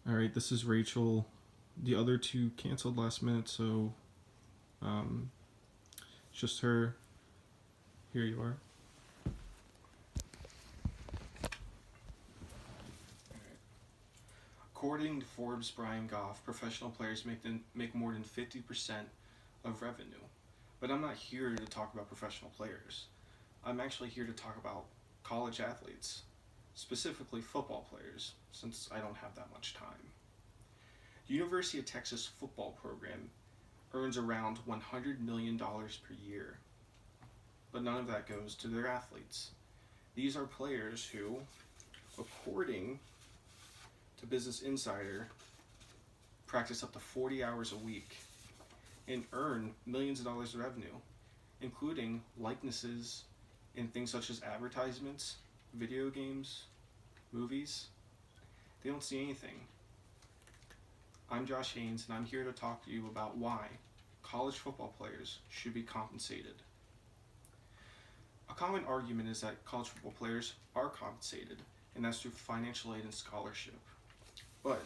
All right, this is Rachel. The other two canceled last minute, so um, just her. Here you are. According to Forbes, Brian Goff, professional players make more than 50% of revenue. But I'm not here to talk about professional players. I'm actually here to talk about college athletes, specifically football players, since I don't have that much time. The University of Texas football program earns around $100 million per year, but none of that goes to their athletes. These are players who, according to Business Insider, practice up to 40 hours a week and earn millions of dollars of revenue, including likenesses in things such as advertisements, video games, movies. They don't see anything. I'm Josh Haines, and I'm here to talk to you about why college football players should be compensated. A common argument is that college football players are compensated, and that's through financial aid and scholarship. But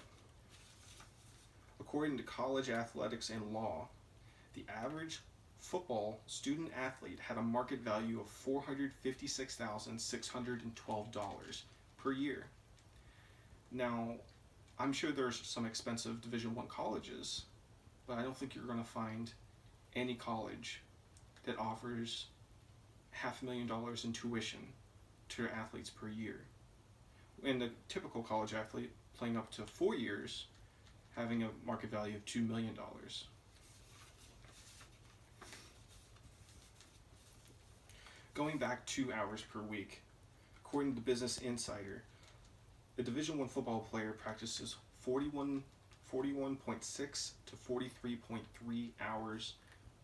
according to college athletics and law, the average football student athlete had a market value of $456,612 per year. Now, I'm sure there's some expensive Division I colleges, but I don't think you're going to find any college that offers $500,000 in tuition to their athletes per year. And the typical college athlete playing up to 4 years having a market value of $2 million. Going back 2 hours per week, according to Business Insider, a Division I football player practices 41.6 to 43.3 hours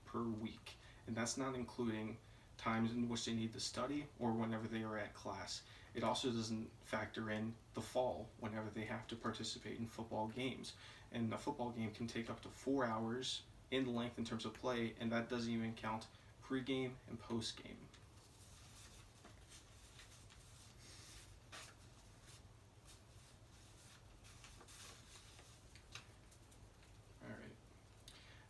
per week, and that's not including times in which they need to study or whenever they are at class. It also doesn't factor in the fall whenever they have to participate in football games. And a football game can take up to 4 hours in length in terms of play, and that doesn't even count pre-game and post-game. All right.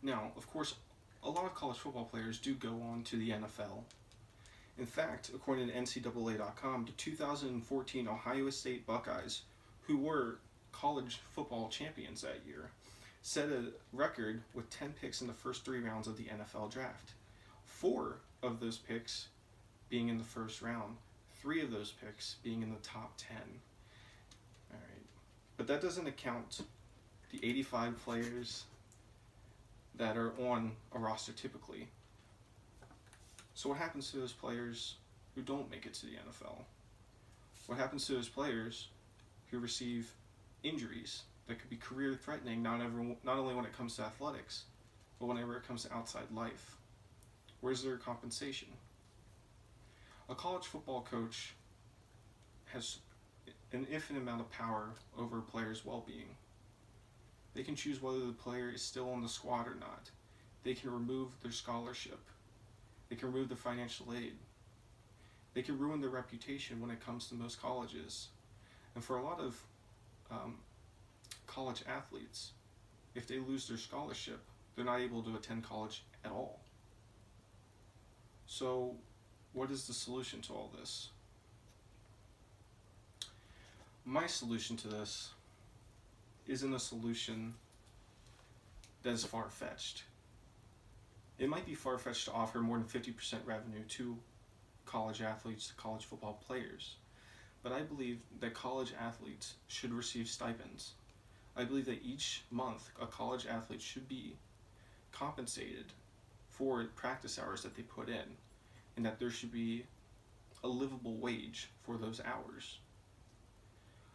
Now, of course, a lot of college football players do go on to the NFL. In fact, according to NCAA.com, the 2014 Ohio State Buckeyes, who were college football champions that year, set a record with 10 picks in the first 3 rounds of the NFL draft. 4 of those picks being in the first round, 3 of those picks being in the top 10. All right. But that doesn't account the 85 players that are on a roster typically. So what happens to those players who don't make it to the NFL? What happens to those players who receive injuries that could be career-threatening, not only when it comes to athletics, but whenever it comes to outside life? Where's their compensation? A college football coach has an infinite amount of power over a player's well-being. They can choose whether the player is still on the squad or not. They can remove their scholarship. They can remove their financial aid. They can ruin their reputation when it comes to most colleges. And for a lot of college athletes, if they lose their scholarship, they're not able to attend college at all. So, what is the solution to all this? My solution to this isn't a solution that is far-fetched. It might be far-fetched to offer more than 50% revenue to college athletes, college football players, but I believe that college athletes should receive stipends. I believe that each month a college athlete should be compensated for practice hours that they put in, and that there should be a livable wage for those hours.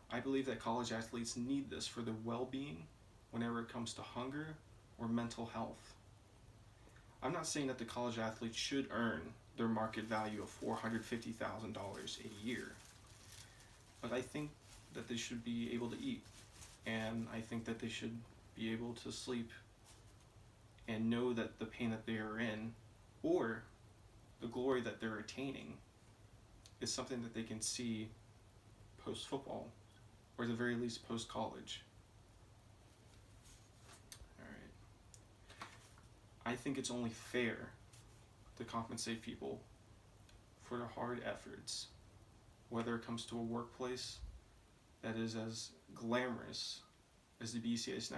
I believe that college athletes need this for their well-being whenever it comes to hunger or mental health. I'm not saying that the college athletes should earn their market value of $450,000 a year, but I think that they should be able to eat, and I think that they should be able to sleep and know that the pain that they are in, or the glory that they're attaining, is something that they can see post-football, or at the very least post-college. I think it's only fair to compensate people for their hard efforts, whether it comes to a workplace that is as glamorous as the BCS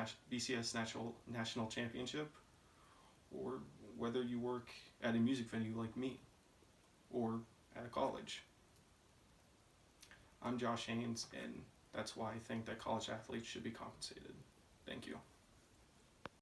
National Championship, or whether you work at a music venue like me, or at a college. I'm Josh Haines, and that's why I think that college athletes should be compensated. Thank you.